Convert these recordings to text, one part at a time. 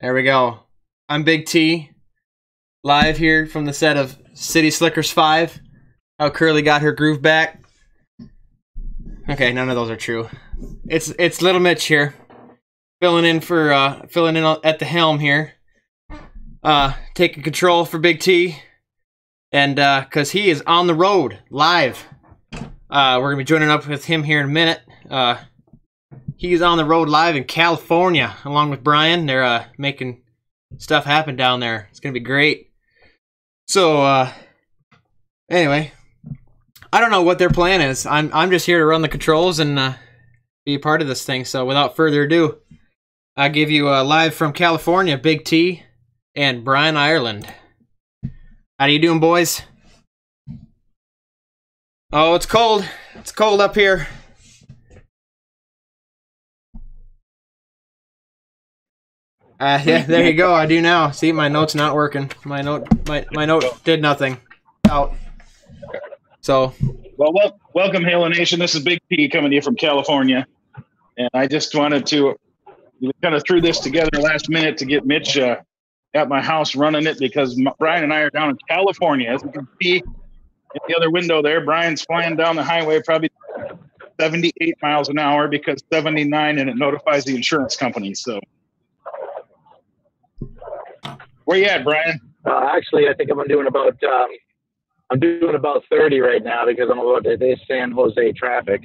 There we go. I'm Big T, live here from the set of City Slickers 5. How Curly got her groove back. Okay, none of those are true. It's Little Mitch here, filling in at the helm here. Taking control for Big T, and because he is on the road live. We're gonna be joining up with him here in a minute. He's on the road live in California along with Brian. They're making stuff happen down there. It's gonna be great. So anyway, I don't know what their plan is. I'm just here to run the controls and be a part of this thing. So without further ado, I give you live from California, Big T and Brian Ireland. How you doing, boys? Oh, it's cold. It's cold up here. Yeah, there you go. I do now. See, my note's not working. My note did nothing. Out. So. Well, welcome, Halo Nation. This is Big P coming to you from California, and I just wanted to kind of threw this together last minute to get Mitch at my house running it because Brian and I are down in California. As you can see in the other window there, Brian's flying down the highway probably 78 miles an hour because 79 and it notifies the insurance company. So. Where you at, Brian? Actually, I think I'm doing about 30 right now because I'm about this San Jose traffic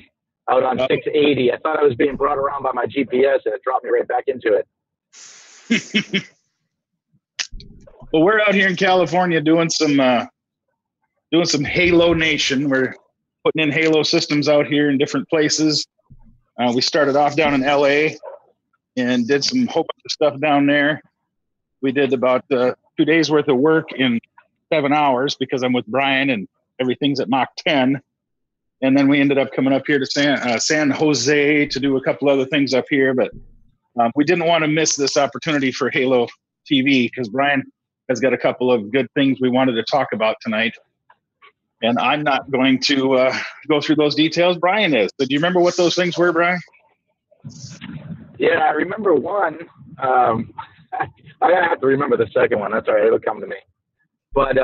out on 680. I thought I was being brought around by my GPS and it dropped me right back into it. Well, we're out here in California doing some Halo Nation. We're putting in Halo systems out here in different places. We started off down in LA and did some whole bunch of stuff down there. We did about 2 days worth of work in 7 hours because I'm with Brian and everything's at Mach 10. And then we ended up coming up here to San Jose to do a couple other things up here. But we didn't want to miss this opportunity for Halo TV because Brian has got a couple of good things we wanted to talk about tonight. And I'm not going to go through those details. Brian is. So do you remember what those things were, Brian? Yeah, I remember one. I have to remember the second one. That's all right. It'll come to me. But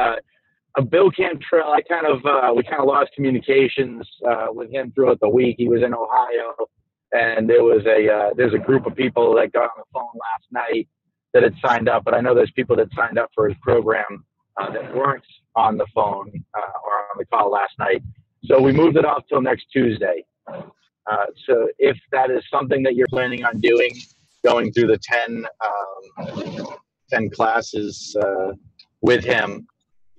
Bill Cantrell, we kind of lost communications with him throughout the week. He was in Ohio, and there's a group of people that got on the phone last night that had signed up. But I know there's people that signed up for his program that weren't on the phone or on the call last night. So we moved it off till next Tuesday. So if that is something that you're planning on doing, going through the 10 classes with him,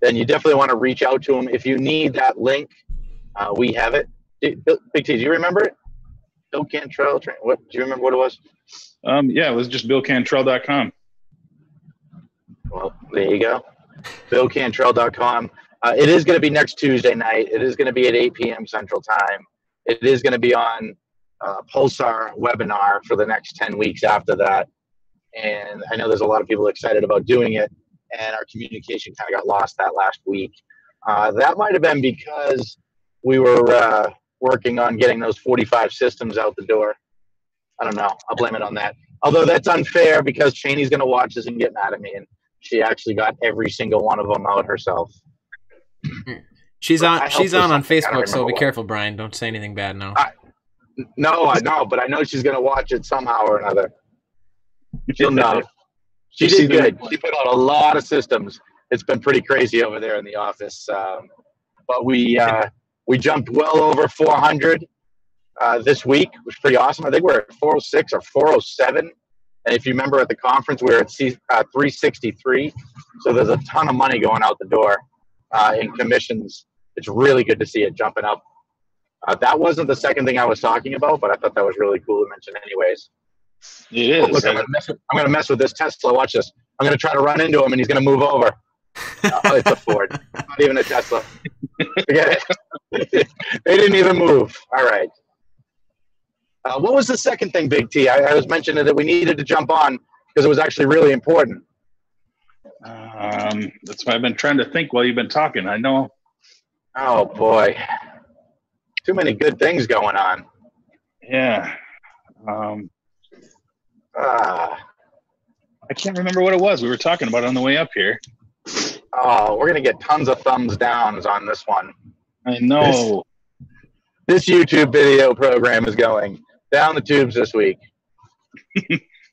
then you definitely want to reach out to him. If you need that link, we have it. Big T, do you remember it? Bill Cantrell. What do you remember what it was? Yeah, it was just BillCantrell.com. Well, there you go. BillCantrell.com. It is going to be next Tuesday night. It is going to be at 8 p.m. Central Time. It is going to be on Pulsar webinar for the next 10 weeks after that. And I know there's a lot of people excited about doing it, and our communication kind of got lost that last week. That might have been because we were working on getting those 45 systems out the door. I don't know. I'll blame it on that. Although that's unfair because Cheney's going to watch this and get mad at me, and she actually got every single one of them out herself. She's on Facebook, so be careful, Brian. Don't say anything bad now. No, I know, but I know she's going to watch it somehow or another. She'll know. She did good. She put out a lot of systems. It's been pretty crazy over there in the office. But we jumped well over 400 this week, which is pretty awesome. I think we're at 406 or 407. And if you remember at the conference, we were at 363. So there's a ton of money going out the door in commissions. It's really good to see it jumping up. That wasn't the second thing I was talking about, but I thought that was really cool to mention anyways. It is. Look, I'm going to mess with this Tesla. Watch this. I'm going to try to run into him, and he's going to move over. Oh, it's a Ford. Not even a Tesla. Forget it. They didn't even move. All right. What was the second thing, Big T? I was mentioning that we needed to jump on because it was actually really important. That's why I've been trying to think while you've been talking. I know. Oh, boy. Too many good things going on. Yeah. I can't remember what it was. We were talking about it on the way up here. Oh, we're going to get tons of thumbs downs on this one. I know. This YouTube video program is going down the tubes this week.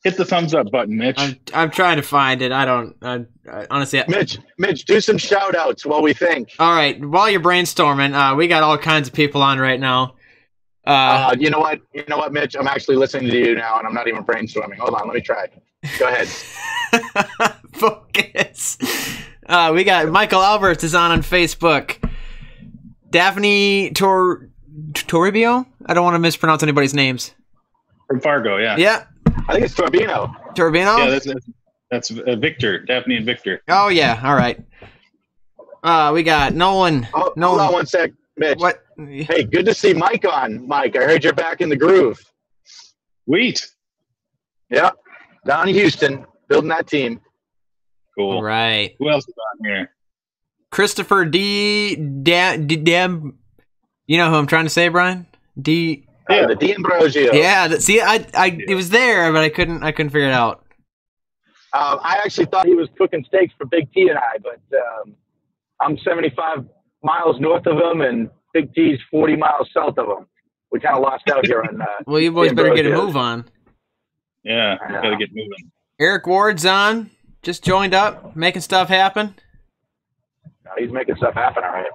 Hit the thumbs up button, Mitch. I'm trying to find it. I honestly. Mitch, do some shout outs while we think. All right, while you're brainstorming, we got all kinds of people on right now. You know what, Mitch? I'm actually listening to you now, and I'm not even brainstorming. Hold on, let me try. Go ahead. Focus. We got Michael Alberts is on Facebook. Daphne Toribio? I don't want to mispronounce anybody's names. From Fargo, yeah. Yeah. I think it's Torbino. Torbino? Yeah, that's Victor. Daphne and Victor. Oh, yeah. All right. We got Nolan. Oh, Nolan. Hold on one sec, Mitch. What? Hey, good to see Mike on. Mike, I heard you're back in the groove. Sweet. Yeah. Down in Houston, building that team. Cool. Right. Who else is on here? Christopher D. You know who I'm trying to say, Brian? D. Yeah. The D'Ambrosio. Yeah. See, it was there, but I couldn't figure it out. I actually thought he was cooking steaks for Big T and I, but I'm 75 miles north of him, and Big T's 40 miles south of him. We kind of lost out here on well, you boys better get a move on. Yeah, gotta get moving. Eric Ward's on. Just joined up, making stuff happen. No, he's making stuff happen, all right.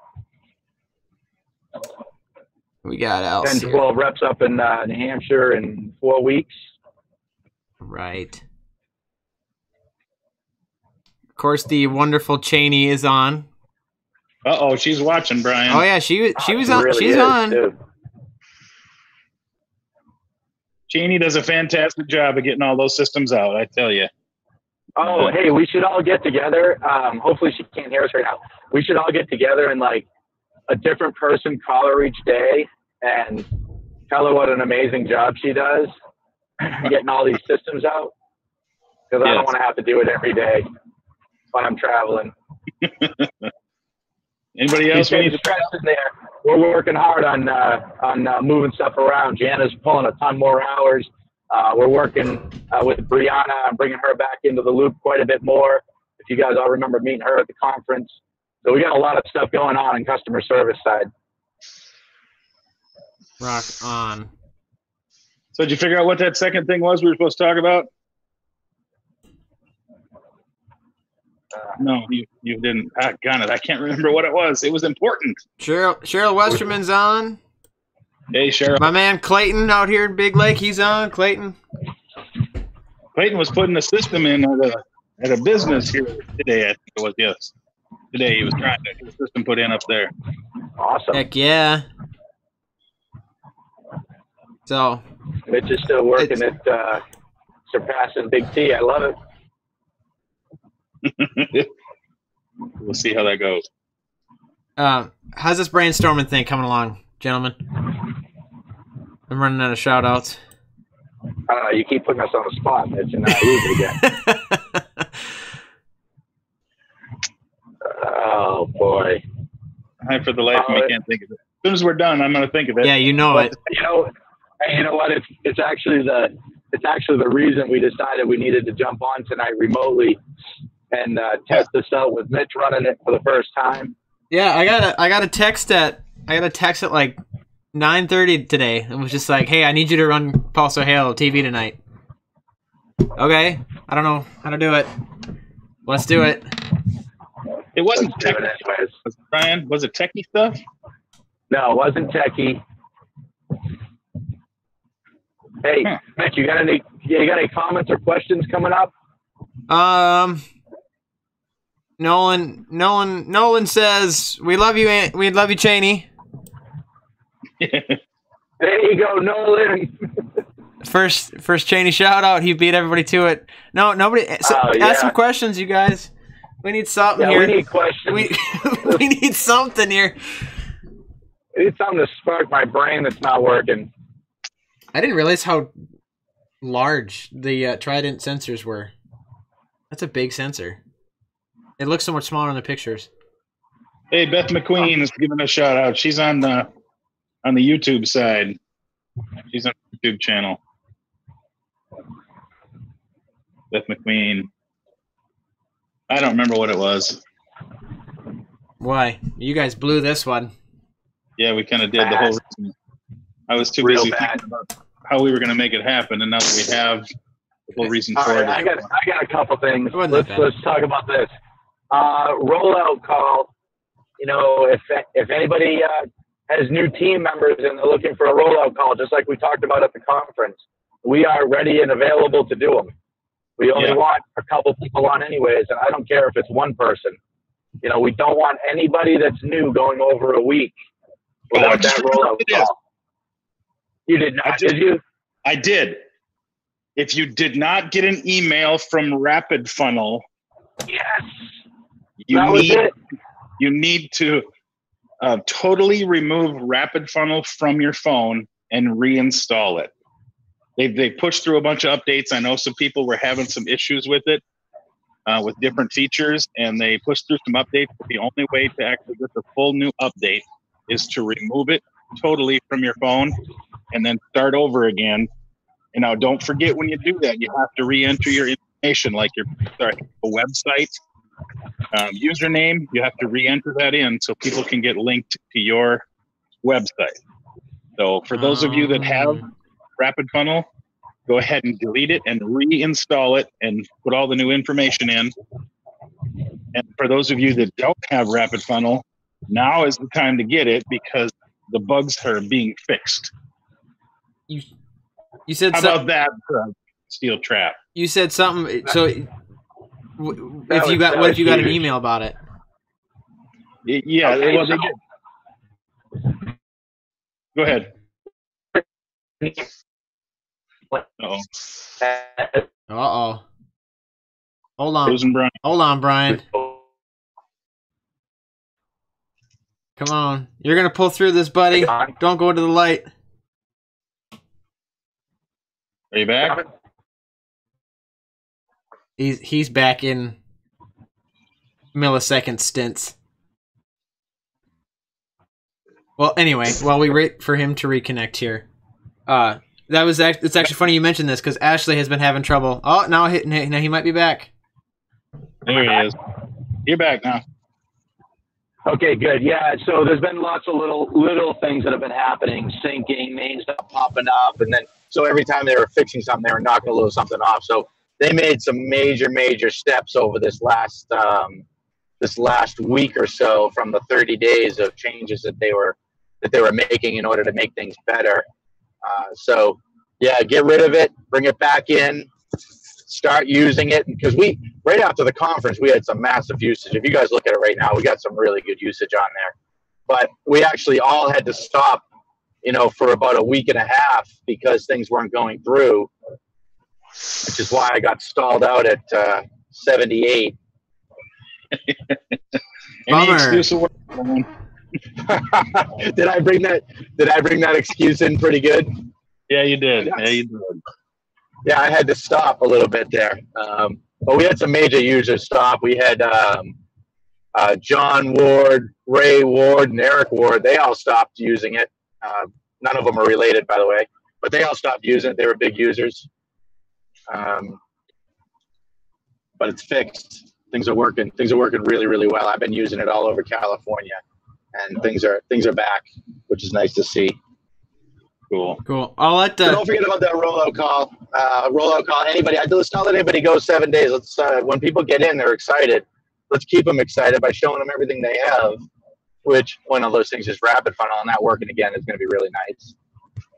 We got else 10, 12 reps up in New Hampshire in 4 weeks. Right. Of course, the wonderful Cheney is on. Uh-oh, she's watching, Brian. Oh yeah, she was on. Really She's is, on. Dude. Cheney does a fantastic job of getting all those systems out, I tell you. Oh, hey, we should all get together. Hopefully she can't hear us right now. We should all get together and, like, a different person call her each day and tell her what an amazing job she does getting all these systems out. Because I don't want to have to do it every day when I'm traveling. Anybody else? In there. We're working hard on moving stuff around. Jana's pulling a ton more hours. We're working with Brianna and bringing her back into the loop quite a bit more. If you guys all remember meeting her at the conference. So we got a lot of stuff going on in customer service side. Rock on. So did you figure out what that second thing was we were supposed to talk about? No, you didn't. Got it. I can't remember what it was. It was important. Cheryl Westerman's on. Hey, Cheryl. My man Clayton out here in Big Lake, he's on. Clayton was putting a system in at a business here today. I think it was, yes. Today he was trying to get a system put in up there. Awesome. Heck yeah. So Mitch is still working at surpassing Big T. I love it. We'll see how that goes. How's this brainstorming thing coming along, gentlemen? I'm running out of shout outs. You keep putting us on the spot, Mitch, and I lose it again. Oh, boy. For the life of me, I can't think of it. As soon as we're done, I'm going to think of it. Yeah, you know it. You know what? It's actually the reason we decided we needed to jump on tonight remotely and test this out with Mitch running it for the first time. Yeah, I got a text at like 9:30 today. It was just like, hey, I need you to run Pulsar Halo TV tonight. Okay, I don't know how to do it. Let's do it. It wasn't techie, Brian. Was it techie stuff? No, it wasn't techie. Hey, Mitch, you got any comments or questions coming up? Nolan says, we love you, Cheney. There you go, Nolan. First Cheney shout out. He beat everybody to it. No, nobody. Ask some questions, you guys. We need something here. We need questions. We need something here. We need something to spark my brain that's not working. I didn't realize how large the Trident sensors were. That's a big sensor. It looks so much smaller in the pictures. Hey, Beth McQueen is giving a shout out. She's on the YouTube side. She's on the YouTube channel. with McQueen. I don't remember what it was. Why? You guys blew this one. Yeah, we kind of did the whole reason. I was too busy thinking about how we were going to make it happen, and now that we have the whole reason for it. I got a couple things. Let's talk about this. Rollout call. You know, if anybody has new team members and they're looking for a rollout call, just like we talked about at the conference, we are ready and available to do them. We only want a couple people on anyways, and I don't care if it's one person. You know, we don't want anybody that's new going over a week without that rollout call. You did not, did you? I did. If you did not get an email from Rapid Funnel, you need to totally remove Rapid Funnel from your phone and reinstall it. They pushed through a bunch of updates. I know some people were having some issues with it, with different features, and they pushed through some updates. But the only way to actually get the full new update is to remove it totally from your phone and then start over again. And now, don't forget when you do that, you have to re-enter your information, like your website username. You have to re-enter that in so people can get linked to your website. So for those of you that have Rapid Funnel, go ahead and delete it and reinstall it and put all the new information in. And for those of you that don't have Rapid Funnel, now is the time to get it because the bugs are being fixed. You said how about that steel trap? You said something. So what if you got an email about it? Yeah, well, they did. Go ahead. Uh-oh. Hold on, Brian. Come on. You're going to pull through this, buddy. Don't go to the light. Are you back? He's back in millisecond stints. Well, anyway, while we wait for him to reconnect here, it's actually funny you mentioned this because Ashley has been having trouble. Oh, now he might be back. There he is. You're back now. Okay, good. Yeah, so there's been lots of little things that have been happening, syncing, names not popping up, and then so every time they were fixing something, they were knocking a little something off. So they made some major steps over this last week or so from the 30 days of changes that they were making in order to make things better. So yeah, get rid of it, bring it back in, start using it, because right after the conference we had some massive usage. If you guys look at it right now, we got some really good usage on there, but we actually all had to stop, for about a week and a half because things weren't going through, which is why I got stalled out at 78. Bummer. Did I bring that excuse in pretty good? Yeah, you did. Yeah, I had to stop a little bit there. But we had some major users stop. We had John Ward, Ray Ward, and Eric Ward. They all stopped using it. None of them are related, by the way, but they all stopped using it. They were big users. But it's fixed. Things are working. Things are working really, really well. I've been using it all over California, and things are back, which is nice to see. Cool. I'll let. So don't forget about that rollout call. Anybody? Let's not let anybody go 7 days. Let's. When people get in, they're excited. Let's keep them excited by showing them everything they have. Which one of those things is Rapid Funnel, and that working again is going to be really nice.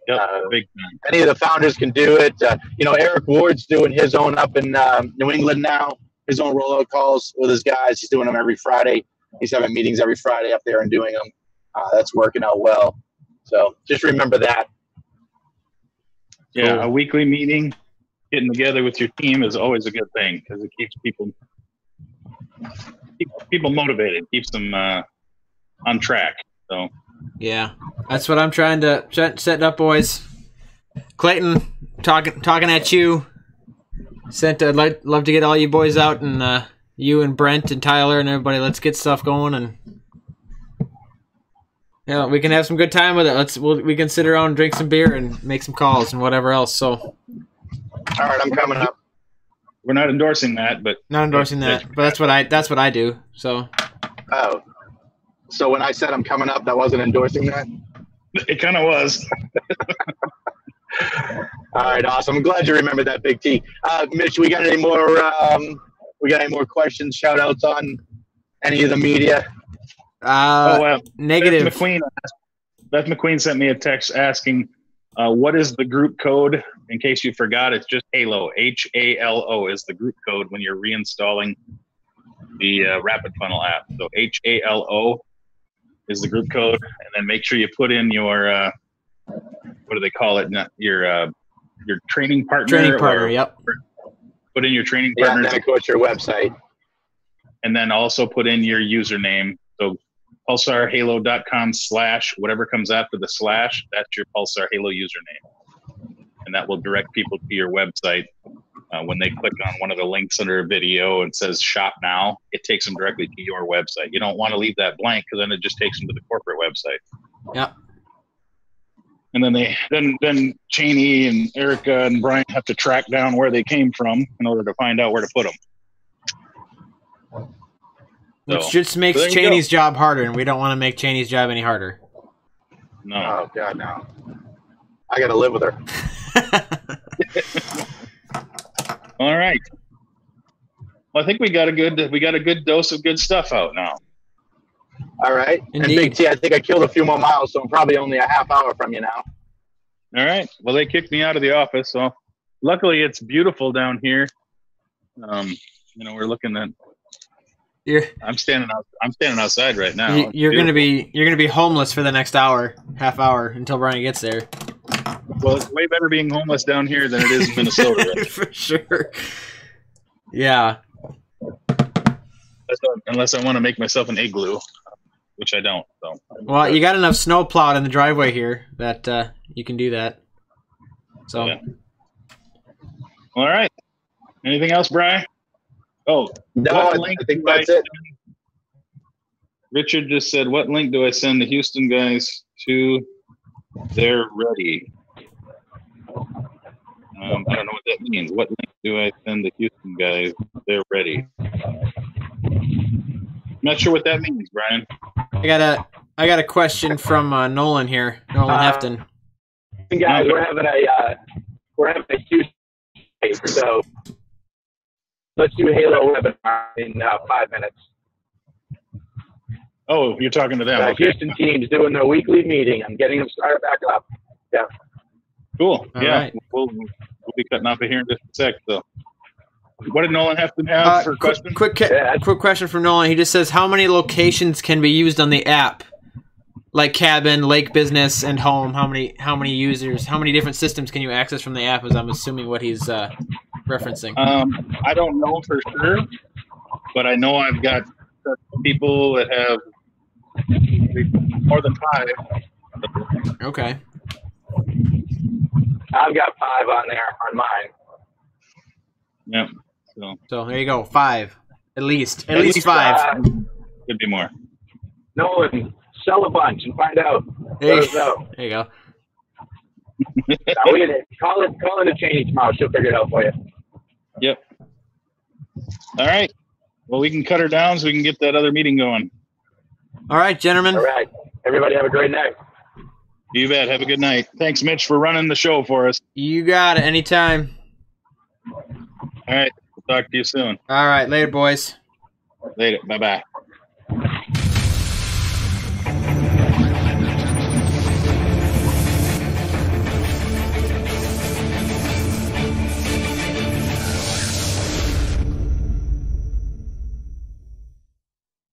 Yep, big time. Any of the founders can do it. Eric Ward's doing his own up in New England now. His own rollout calls with his guys. He's doing them every Friday. He's having meetings every Friday up there and doing them. That's working out well. So just remember that. Yeah, a weekly meeting, getting together with your team is always a good thing because it keeps people motivated, keeps them on track. So yeah, that's what I'm trying to set up, boys. Clayton, talking at you. I'd love to get all you boys out, and you and Brent and Tyler and everybody. Let's get stuff going, and we can have some good time with it. We can sit around and drink some beer and make some calls and whatever else. So, all right, I'm coming up. we're not endorsing that, but Not endorsing that, but that's what I do. So. Oh, so when I said I'm coming up, that wasn't endorsing that? it kind of was. All right, awesome. I'm glad you remembered that, Big T. Mitch, we got any more? We got any more questions, shout outs on any of the media? Negative. Beth McQueen sent me a text asking, what is the group code? In case you forgot, it's just Halo. HALO is the group code when you're reinstalling the Rapid Funnel app. So HALO is the group code, and then make sure you put in your what do they call it? Your training partner. Training partner. Yep. Put in your training Yeah, partner. and then of course your website. And then also put in your username. So pulsarhalo.com/ whatever comes after the /, that's your Pulsar Halo username. And that will direct people to your website. When they click on one of the links under a video and says shop now, it takes them directly to your website. You don't want to leave that blank because then it just takes them to the corporate website. Yep. And then then Cheney and Erica and Brian have to track down where they came from in order to find out where to put them. Which just makes Cheney's job harder, and we don't want to make Cheney's job any harder. No. Oh God, no. I got to live with her. All right. Well, I think we got a good dose of good stuff out now. All right. Indeed. And Big T, I think I killed a few more miles, so I'm probably only a half hour from you now. All right. Well, they kicked me out of the office, so luckily it's beautiful down here. We're looking at. I'm standing outside right now. You're gonna be homeless for the next half hour until Brian gets there. Well, it's way better being homeless down here than it is in Minnesota. Right? For sure. Yeah. Unless I want to make myself an igloo, which I don't. So. Well, you got enough snow plowed in the driveway here that you can do that. So. Yeah. All right. Anything else, Brian? Oh, no, I think that's it. Richard just said, what link do I send the Houston guys to? They're ready. I don't know what that means. What link do I send the Houston guys? They're ready. Not sure what that means, Brian. I got a question from Nolan here. Nolan Hefton. Guys, we're having a Houston tape, so let's do Halo webinar in 5 minutes. Oh, you're talking to them. Okay. Houston team's doing their weekly meeting. I'm getting them started back up. Yeah. Cool. All yeah. Right. We'll be cutting off of here in just a sec. So, what did Nolan have to have for a question? Quick question from Nolan. He just says, how many locations can be used on the app? Like cabin, lake business, and home. How many users? How many different systems can you access from the app? Is I'm assuming what he's referencing. I don't know for sure, but I know I've got people that have more than 5. Okay. I've got 5 on there on mine. Yep. So there you go. 5, at least 5. Could be more. Nolan, sell a bunch and find out. There you go. Call in a Cheney tomorrow. She'll figure it out for you. Yep. All right. Well, we can cut her down so we can get that other meeting going. All right, gentlemen. All right. Everybody have a great night. You bet. Have a good night. Thanks, Mitch, for running the show for us. You got it. Anytime. All right. We'll talk to you soon. All right. Later, boys. Later. Bye-bye.